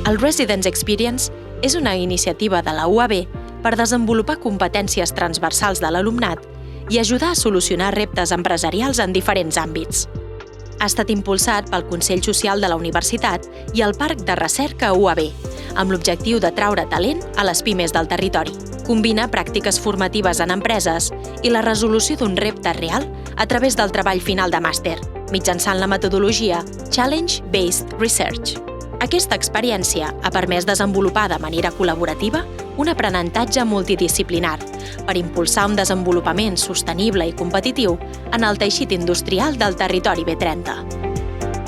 El Residence Experience és una iniciativa de la UAB per desenvolupar competències transversals de l'alumnat i ajudar a solucionar reptes empresarials en diferents àmbits. Ha estat impulsat pel Consell Social de la Universitat i el Parc de Recerca UAB, amb l'objectiu d'atraure talent a les pimes del territori. Combina pràctiques formatives en empreses i la resolució d'un repte real a través del treball final de màster, mitjançant la metodologia Challenge-Based Research. Aquesta experiència ha permès desenvolupar de manera col·laborativa un aprenentatge multidisciplinar per impulsar un desenvolupament sostenible i competitiu en el teixit industrial del territori B30.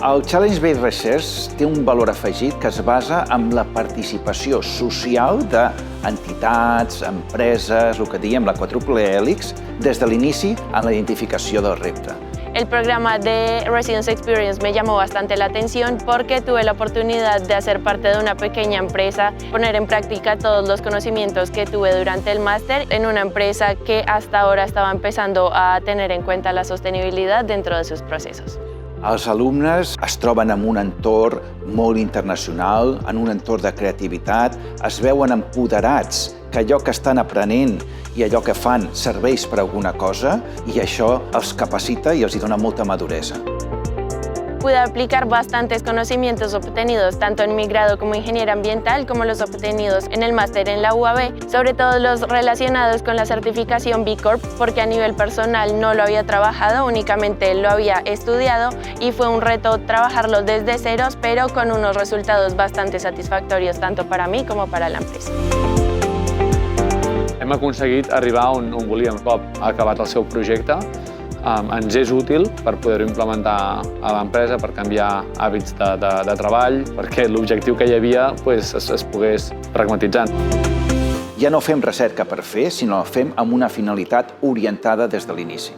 El Challenge-Based Research té un valor afegit que es basa en la participació social d'entitats, empreses, el que diem la quàdruple hèlix, des de l'inici en la identificació del repte. El programa de Residence Experience me llamó bastante la atención porque tuve la oportunidad de hacer parte de una pequeña empresa, poner en práctica todos los conocimientos que tuve durante el máster en una empresa que hasta ahora estaba empezando a tener en cuenta la sostenibilidad dentro de sus procesos. Els alumnes es troben en un entorn molt internacional, en un entorn de creativitat, es veuen empoderats que allò que estan aprenent i allò que fan serveix per alguna cosa i això els capacita i els dona molta maduresa. Pude aplicar bastantes conocimientos obtenidos tanto en mi grado como ingeniera ambiental como los obtenidos en el máster en la UAB, sobre todo los relacionados con la certificación B Corp, porque a nivel personal no lo había trabajado, únicamente lo había estudiado y fue un reto trabajarlo desde ceros, pero con unos resultados bastante satisfactorios tanto para mí como para la empresa. Hem aconseguit arribar on volíem. Un cop acabat el seu projecte, ens és útil per poder-ho implementar a l'empresa, per canviar hàbits de treball, perquè l'objectiu que hi havia es pogués pragmatitzar. Ja no fem recerca per fer, sinó fem amb una finalitat orientada des de l'inici.